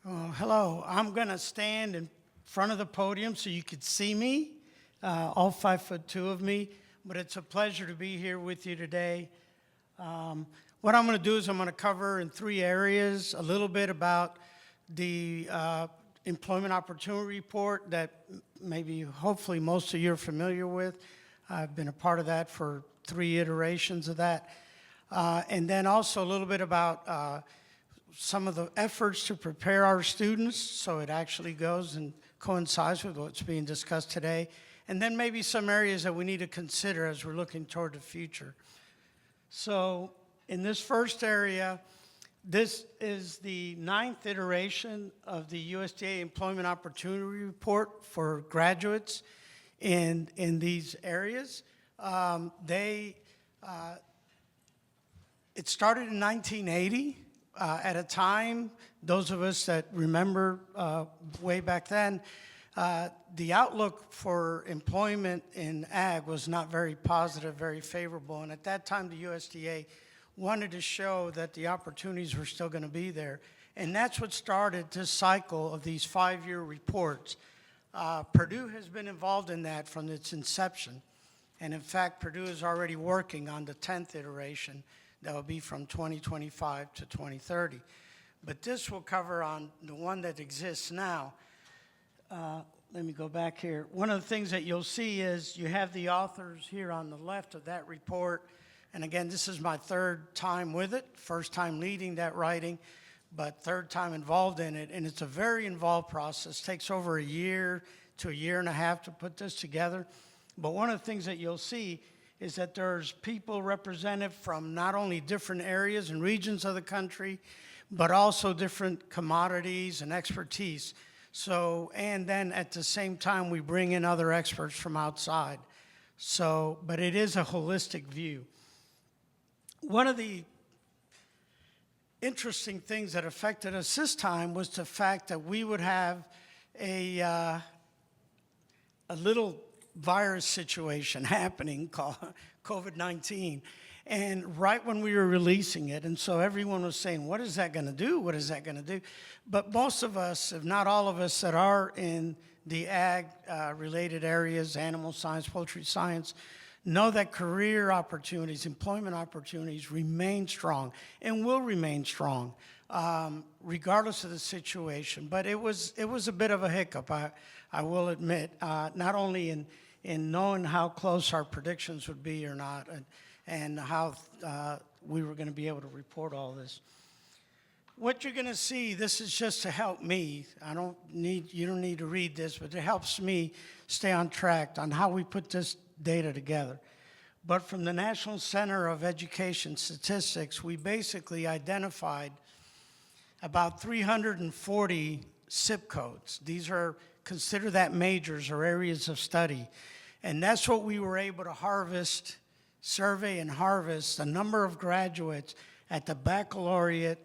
Hello. I'm going to stand in front of the podium so you could see me, all 5'2" of me. But it's a pleasure to be here with you today. What I'm going to do is I'm going to cover in three areas: a little bit about the employment opportunity report that maybe, hopefully, most of you are familiar with. I've been a part of that for 3 iterations of that. And then also a little bit about some of the efforts to prepare our students so it actually goes and coincides with what's being discussed today. And then maybe some areas that we need to consider as we're looking toward the future. So in this first area, this is the 9th iteration of the USDA Employment Opportunity Report for graduates in these areas. It started in 1980. At a time, those of us that remember way back then, the outlook for employment in ag was not very positive, very favorable. And at that time, the USDA wanted to show that the opportunities were still going to be there. And that's what started this cycle of these 5-year reports. Purdue has been involved in that from its inception. And in fact, Purdue is already working on the 10th iteration. That will be from 2025 to 2030. But this will cover on the one that exists now. Let me go back here. One of the things that you'll see is you have the authors here on the left of that report. And again, this is my 3rd time with it, first time leading that writing, but 3rd time involved in it. And it's a very involved process. It takes over a year to a year and a half to put this together. But one of the things that you'll see is that there's people represented from not only different areas and regions of the country, but also different commodities and expertise. So, and then at the same time, we bring in other experts from outside. So, but it is a holistic view. One of the interesting things that affected us this time was the fact that we would have a little virus situation happening called COVID-19. And right when we were releasing it, and so everyone was saying, what is that going to do? What is that going to do? But most of us, if not all of us that are in the ag-related areas, animal science, poultry science, know that career opportunities, employment opportunities remain strong and will remain strong regardless of the situation. But it was a bit of a hiccup, I will admit, not only in knowing how close our predictions would be or not, and how we were going to be able to report all this. What you're going to see, this is just to help me. You don't need to read this, but it helps me stay on track on how we put this data together. But from the National Center of Education Statistics, we basically identified about 340 zip codes. These are, consider that majors or areas of study. And that's what we were able to harvest, survey and harvest the number of graduates at the baccalaureate,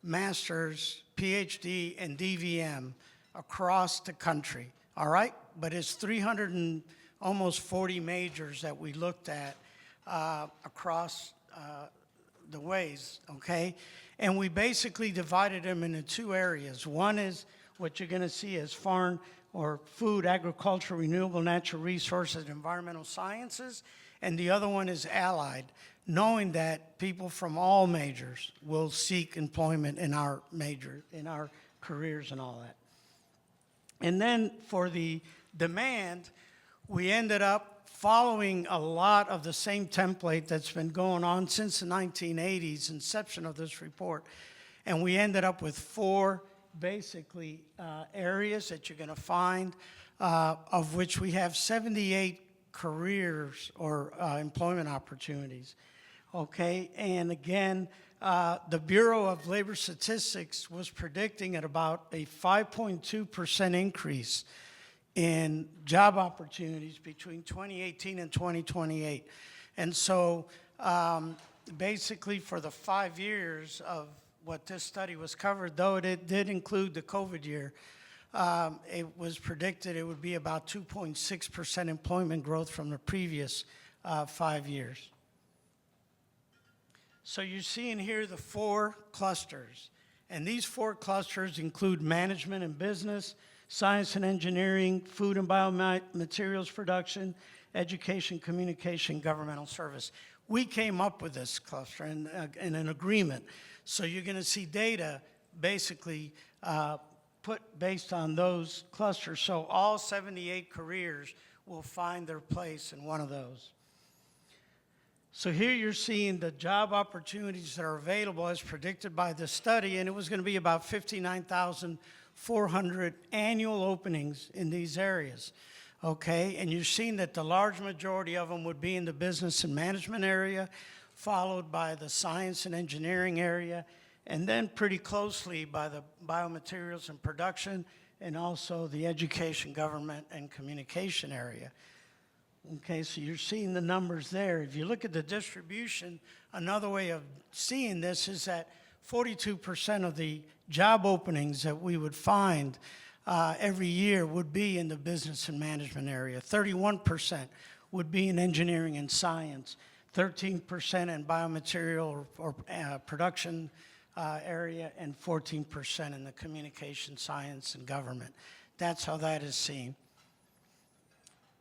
master's, PhD, and DVM across the country, all right? But it's 300 and almost 40 majors that we looked at across the ways, okay? And we basically divided them into 2 areas. One is what you're going to see as foreign or food, agriculture, renewable natural resources, and environmental sciences. And the other one is allied, knowing that people from all majors will seek employment in our major, in our careers and all that. And then for the demand, we ended up following a lot of the same template that's been going on since the 1980s, inception of this report. And we ended up with 4 basically areas that you're going to find, of which we have 78 careers or employment opportunities, okay? And again, the Bureau of Labor Statistics was predicting at about a 5.2% increase in job opportunities between 2018 and 2028. And so basically for the 5 years of what this study was covered, though it did include the COVID year, it was predicted it would be about 2.6% employment growth from the previous 5 years. So you're seeing here the 4 clusters. And these 4 clusters include management and business, science and engineering, food and biomaterials production, education, communication, governmental service. We came up with this cluster in an agreement. So you're going to see data basically put based on those clusters. So all 78 careers will find their place in one of those. So here you're seeing the job opportunities that are available as predicted by the study, and it was going to be about 59,400 annual openings in these areas, okay? And you're seeing that the large majority of them would be in the business and management area, followed by the science and engineering area, and then pretty closely by the biomaterials and production, and also the education, government, and communication area. Okay, so you're seeing the numbers there. If you look at the distribution, another way of seeing this is that 42% of the job openings that we would find every year would be in the business and management area. 31% would be in engineering and science. 13% in biomaterial or production area, and 14% in the communication, science, and government. That's how that is seen.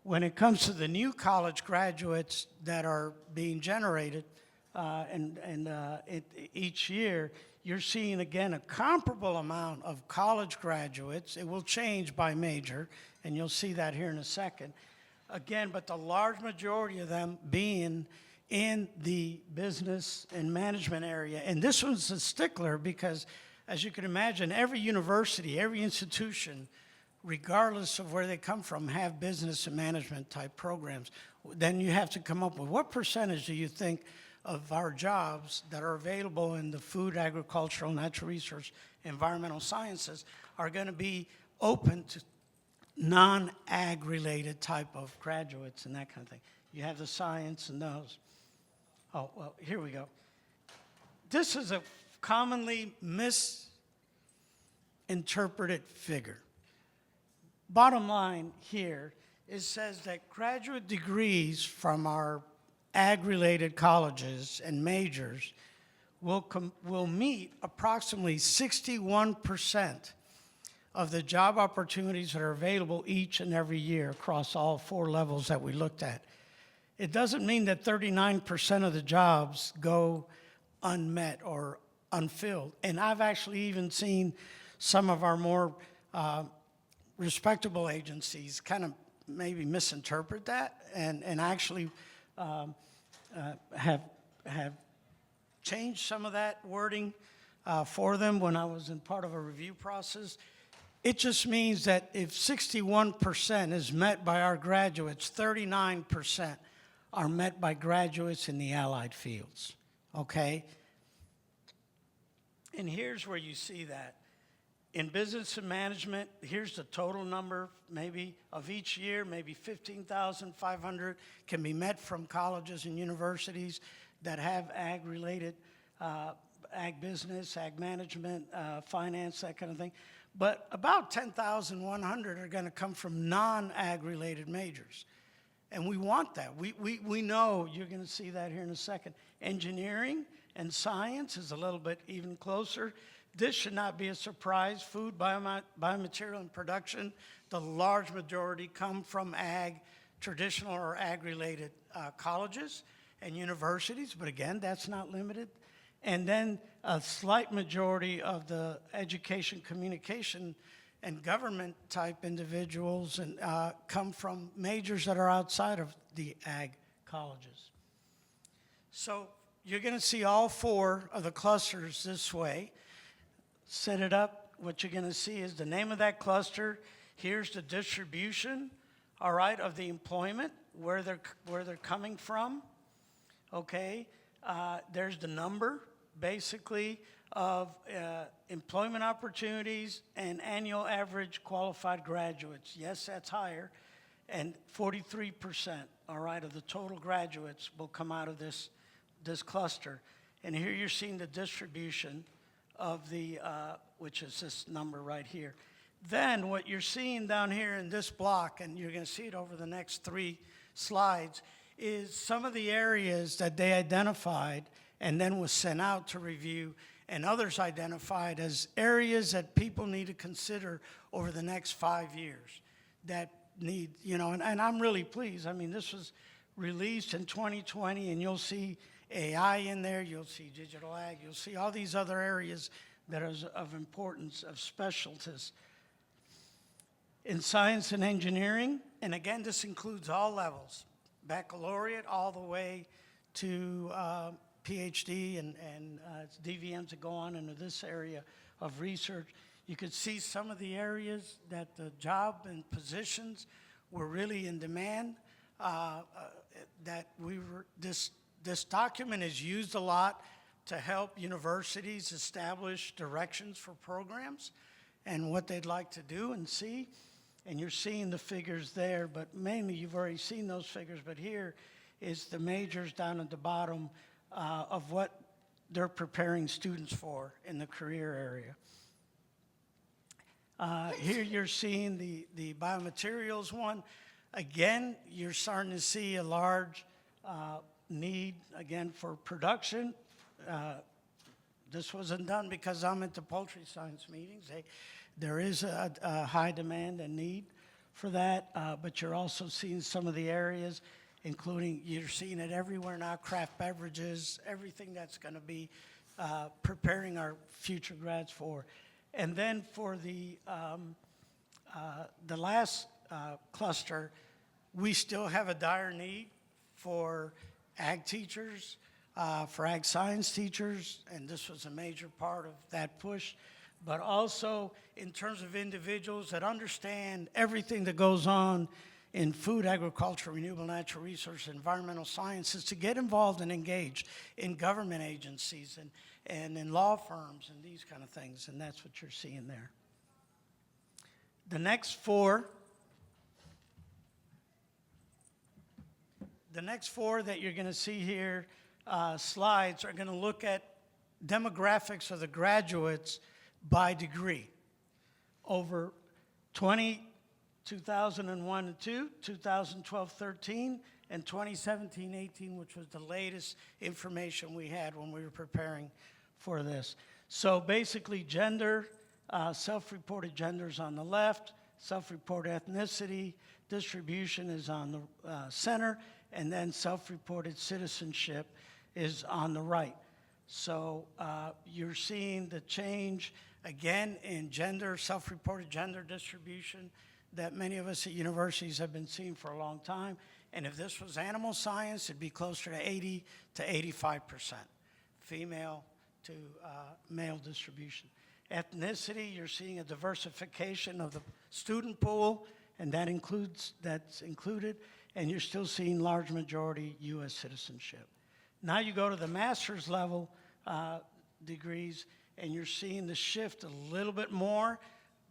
When it comes to the new college graduates that are being generated each year, you're seeing, again, a comparable amount of college graduates. It will change by major, and you'll see that here in a second. Again, but the large majority of them being in the business and management area. And this one's a stickler because, as you can imagine, every university, every institution, regardless of where they come from, have business and management type programs. Then you have to come up with what percentage do you think of our jobs that are available in the food, agricultural, natural resource, environmental sciences are going to be open to non-ag related type of graduates and that kind of thing. You have the science and those. Oh, well, here we go. This is a commonly misinterpreted figure. Bottom line here, it says that graduate degrees from our ag-related colleges and majors will meet approximately 61% of the job opportunities that are available each and every year across all 4 levels that we looked at. It doesn't mean that 39% of the jobs go unmet or unfilled. And I've actually even seen some of our more respectable agencies kind of maybe misinterpret that and actually have changed some of that wording for them when I was in part of a review process. It just means that if 61% is met by our graduates, 39% are met by graduates in the allied fields, okay? And here's where you see that. In business and management, here's the total number, maybe of each year, maybe 15,500 can be met from colleges and universities that have ag-related, ag business, ag management, finance, that kind of thing. But about 10,100 are going to come from non-ag-related majors. And we want that. We know you're going to see that here in a second. Engineering and science is a little bit even closer. This should not be a surprise. Food, biomaterial, and production, the large majority come from ag, traditional or ag-related colleges and universities. But again, that's not limited. And then a slight majority of the education, communication, and government type individuals and come from majors that are outside of the ag colleges. So you're going to see all 4 of the clusters this way. Set it up. What you're going to see is the name of that cluster. Here's the distribution, all right, of the employment, where they're coming from. Okay, there's the number, basically, of employment opportunities and annual average qualified graduates. Yes, that's higher. And 43%, all right, of the total graduates will come out of this cluster. And here you're seeing the distribution of the, which is this number right here. Then what you're seeing down here in this block, and you're going to see it over the next 3 slides, is some of the areas that they identified and then was sent out to review and others identified as areas that people need to consider over the next 5 years that need, and I'm really pleased. I mean, this was released in 2020, and you'll see AI in there, you'll see digital ag, you'll see all these other areas that are of importance, of specialties. In science and engineering, and again, this includes all levels, baccalaureate all the way to PhD and DVMs that go on into this area of research. You could see some of the areas that the job and positions were really in demand. This document is used a lot to help universities establish directions for programs and what they'd like to do and see. And you're seeing the figures there, but mainly you've already seen those figures, but here is the majors down at the bottom of what they're preparing students for in the career area. Here you're seeing the biomaterials one. Again, you're starting to see a large need, again, for production. This wasn't done because I'm at the poultry science meetings. There is a high demand and need for that, but you're also seeing some of the areas, including, you're seeing it everywhere now, craft beverages, everything that's going to be preparing our future grads for. And then for the last cluster, we still have a dire need for ag teachers, for ag science teachers, and this was a major part of that push, but also in terms of individuals that understand everything that goes on in food, agriculture, renewable natural resources, environmental sciences, to get involved and engaged in government agencies and in law firms and these kind of things, and that's what you're seeing there. The next four that you're going to see here, slides, are going to look at demographics of the graduates by degree over 2001 and 2, 2012-13, and 2017-18, which was the latest information we had when we were preparing for this. So basically gender, self-reported genders on the left, self-reported ethnicity, distribution is on the center, and then self-reported citizenship is on the right. So you're seeing the change, again, in gender, self-reported gender distribution that many of us at universities have been seeing for a long time. And if this was animal science, it'd be closer to 80 to 85%, female to male distribution. Ethnicity, you're seeing a diversification of the student pool, and that's included, and you're still seeing large majority U.S. citizenship. Now you go to the master's level degrees, and you're seeing the shift a little bit more,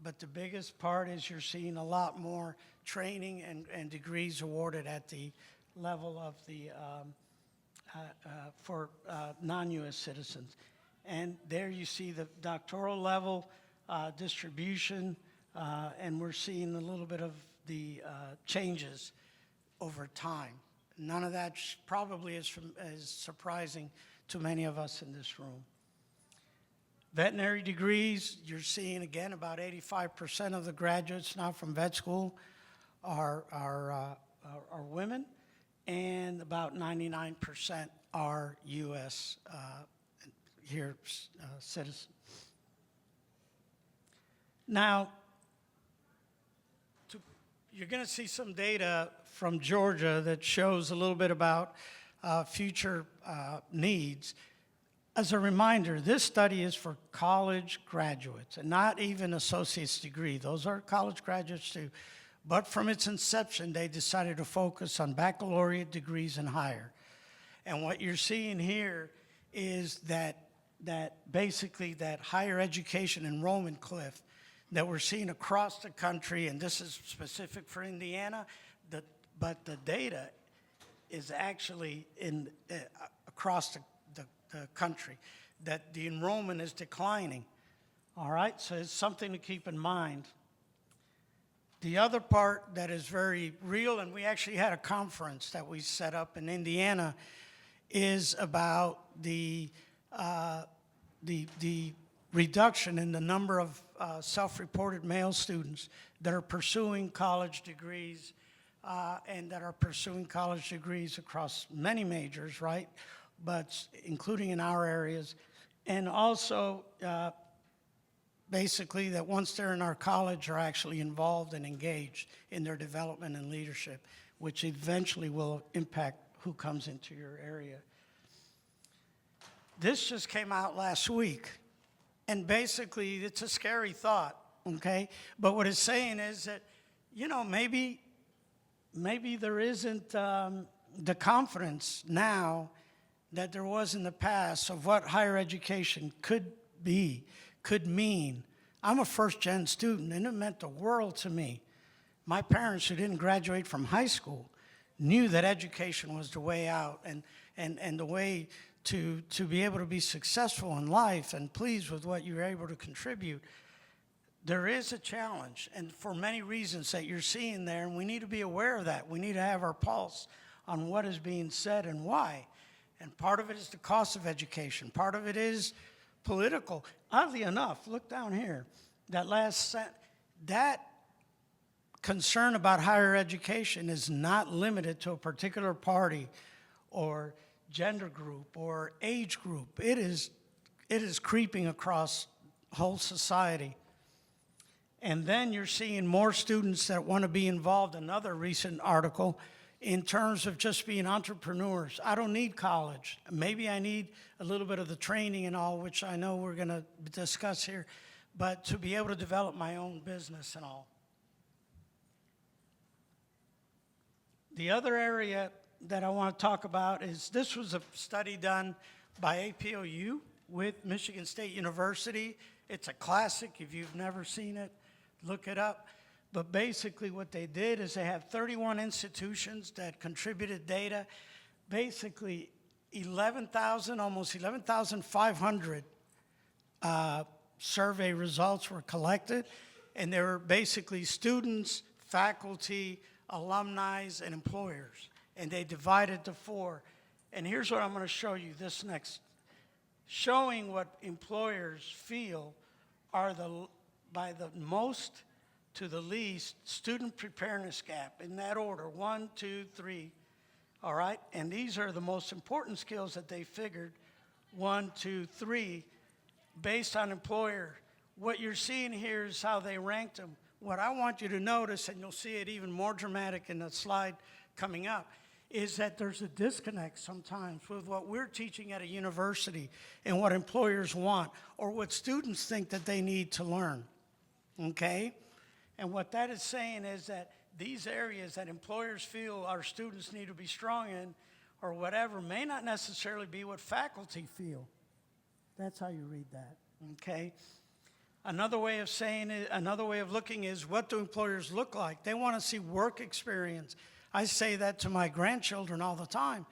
but the biggest part is you're seeing a lot more training and degrees awarded at the level of the for non-U.S. citizens. And there you see the doctoral level distribution, and we're seeing a little bit of the changes over time. None of that probably is surprising to many of us in this room. Veterinary degrees, you're seeing again about 85% of the graduates now from vet school are women, and about 99% are U.S. Citizens. Now, you're going to see some data from Georgia that shows a little bit about future needs. As a reminder, this study is for college graduates and not even associate's degree. Those are college graduates too. But from its inception, they decided to focus on baccalaureate degrees and higher. And what you're seeing here is that basically that higher education enrollment cliff that we're seeing across the country, and this is specific for Indiana, but the data is actually across the country, that the enrollment is declining. All right, so it's something to keep in mind. The other part that is very real, and we actually had a conference that we set up in Indiana, is about the the reduction in the number of self-reported male students that are pursuing college degrees and that are pursuing college degrees across many majors, right? But including in our areas. And also, basically, that once they're in our college are actually involved and engaged in their development and leadership, which eventually will impact who comes into your area. This just came out last week, and basically it's a scary thought, okay? But what it's saying is that, you know, maybe there isn't the confidence now that there was in the past of what higher education could be, could mean. I'm a first-gen student, and it meant the world to me. My parents, who didn't graduate from high school, knew that education was the way out and the way to be able to be successful in life and pleased with what you're able to contribute. There is a challenge, and for many reasons that you're seeing there, and we need to be aware of that. We need to have our pulse on what is being said and why. And part of it is the cost of education. Part of it is political. Oddly enough, look down here. That concern about higher education is not limited to a particular party or gender group or age group. It is creeping across whole society. And then you're seeing more students that want to be involved. Another recent article in terms of just being entrepreneurs. I don't need college. Maybe I need a little bit of the training and all, which I know we're going to discuss here, but to be able to develop my own business and all. The other area that I want to talk about is this was a study done by APOU with Michigan State University. It's a classic. If you've never seen it, look it up. But basically what they did is they have 31 institutions that contributed data. Basically 11,000, almost 11,500 survey results were collected. And they were basically students, faculty, alumni, and employers. And they divided to 4. And here's what I'm going to show you this next. Showing what employers feel are by the most to the least student preparedness gap, in that order, 1, 2, 3, all right? And these are the most important skills that they figured, 1, 2, 3, based on employer. What you're seeing here is how they ranked them. What I want you to notice, and you'll see it even more dramatic in the slide coming up, is that there's a disconnect sometimes with what we're teaching at a university and what employers want or what students think that they need to learn, okay? And what that is saying is that these areas that employers feel our students need to be strong in or whatever may not necessarily be what faculty feel. That's how you read that, okay? Another way of saying it, another way of looking is what do employers look like? They want to see work experience. I say that to my grandchildren all the time.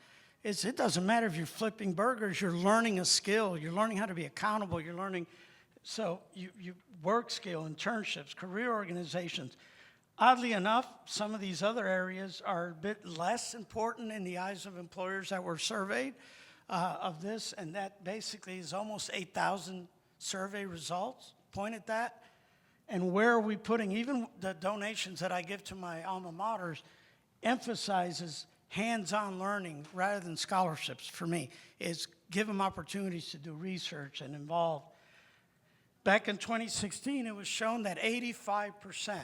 It doesn't matter if you're flipping burgers, you're learning a skill, you're learning how to be accountable, you're learning, so you work skill, internships, career organizations. Oddly enough, some of these other areas are a bit less important in the eyes of employers that were surveyed of this, and that basically is almost 8,000 survey results point at that. And where are we putting, even the donations that I give to my alma maters emphasizes hands-on learning rather than scholarships for me, is give them opportunities to do research and involve. Back in 2016, it was shown that 85%,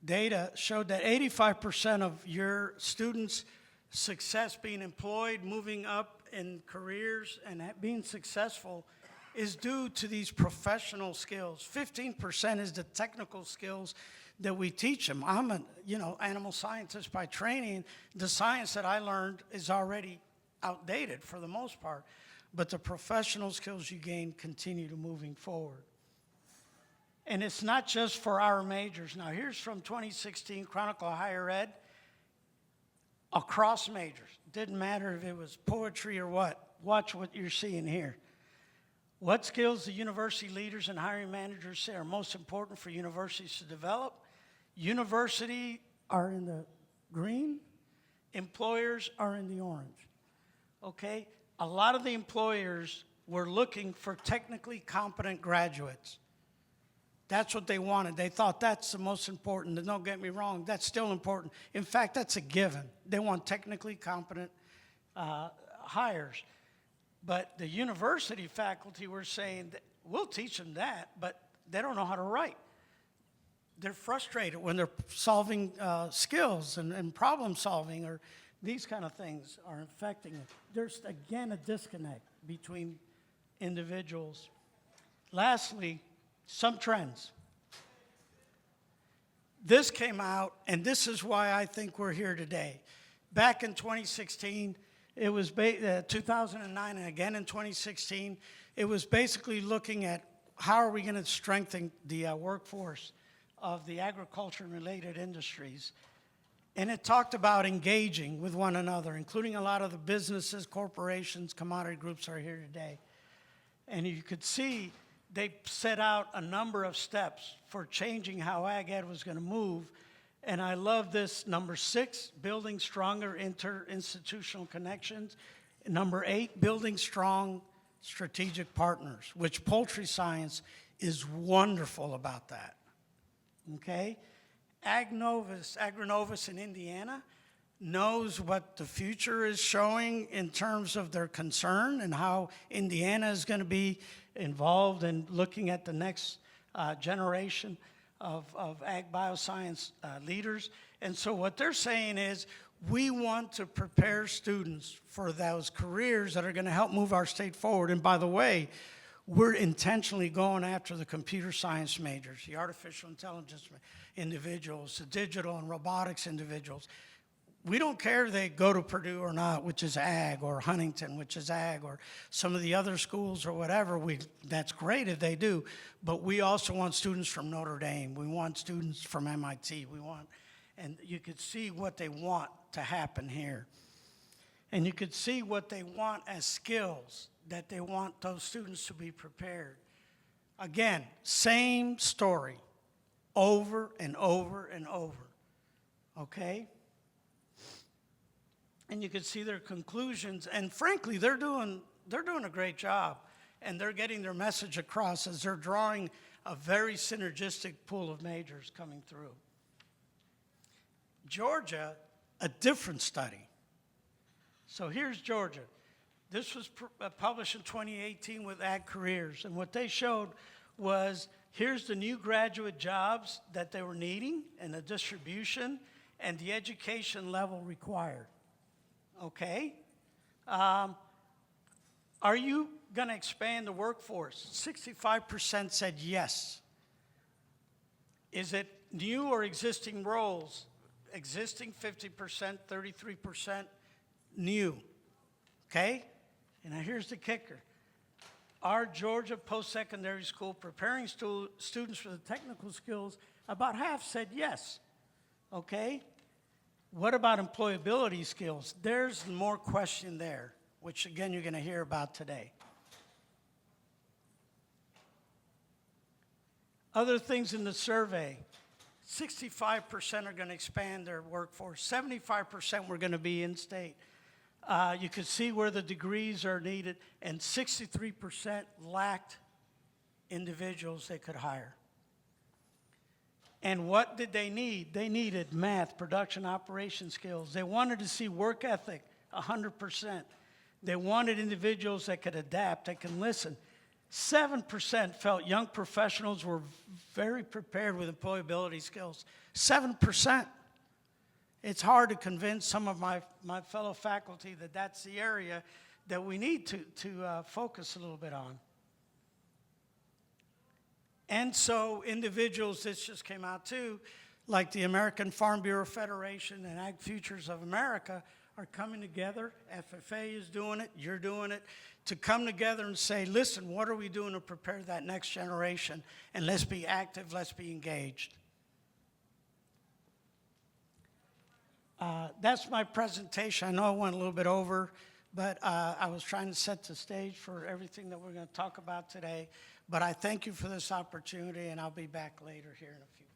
data showed that 85% of your students' success being employed, moving up in careers, and being successful is due to these professional skills. 15% is the technical skills that we teach them. I'm an animal scientist by training. The science that I learned is already outdated for the most part. But the professional skills you gain continue to moving forward. And it's not just for our majors. Now, here's from 2016 Chronicle of Higher Ed. Across majors. Didn't matter if it was poetry or what. Watch what you're seeing here. What skills the university leaders and hiring managers say are most important for universities to develop? University are in the green. Employers are in the orange. Okay? A lot of the employers were looking for technically competent graduates. That's what they wanted. They thought that's the most important. And don't get me wrong, that's still important. In fact, that's a given. They want technically competent hires. But the university faculty were saying, that we'll teach them that, but they don't know how to write. They're frustrated when they're solving skills and problem solving, or these kind of things are affecting it. There's, again, a disconnect between individuals. Lastly, some trends. This came out, and this is why I think we're here today. Back in 2016, it was 2009, and again in 2016, it was basically looking at how are we going to strengthen the workforce of the agriculture and related industries. And it talked about engaging with one another, including a lot of the businesses, corporations, commodity groups are here today. And you could see they set out a number of steps for changing how Ag Ed was going to move. And I love this, number 6, building stronger inter-institutional connections. Number 8, building strong strategic partners, which poultry science is wonderful about that, okay? Agrinovus in Indiana knows what the future is showing in terms of their concern and how Indiana is going to be involved in looking at the next generation of ag bioscience leaders. And so what they're saying is we want to prepare students for those careers that are going to help move our state forward. And by the way, we're intentionally going after the computer science majors, the artificial intelligence individuals, the digital and robotics individuals. We don't care if they go to Purdue or not, which is ag, or Huntington, which is ag, or some of the other schools or whatever. That's great if they do, but we also want students from Notre Dame. We want students from MIT. And you could see what they want to happen here. And you could see what they want as skills, that they want those students to be prepared. Again, same story, over and over and over, okay? And you can see their conclusions, and frankly, they're doing a great job, and they're getting their message across as they're drawing a very synergistic pool of majors coming through. Georgia, a different study. So here's Georgia. This was published in 2018 with Ag Careers, and what they showed was here's the new graduate jobs that they were needing, and the distribution, and the education level required. Okay? Are you going to expand the workforce? 65% said yes. Is it new or existing roles? Existing 50%, 33% new. Okay? And now here's the kicker. Our Georgia post-secondary school preparing students for the technical skills, about half said yes. Okay? What about employability skills? There's more question there, which again you're going to hear about today. Other things in the survey, 65% are going to expand their workforce, 75% were going to be in-state. You could see where the degrees are needed, and 63% lacked individuals they could hire. And what did they need? They needed math, production, operation skills. They wanted to see work ethic, 100%. They wanted individuals that could adapt, that can listen. 7% felt young professionals were very prepared with employability skills. 7%. It's hard to convince some of my fellow faculty that that's the area that we need to focus a little bit on. And so individuals, this just came out too, like the American Farm Bureau Federation and Ag Futures of America are coming together. FFA is doing it, you're doing it, to come together and say, listen, what are we doing to prepare that next generation? And let's be active, let's be engaged. That's my presentation. I know I went a little bit over, but I was trying to set the stage for everything that we're going to talk about today. But I thank you for this opportunity, and I'll be back later here in a few minutes.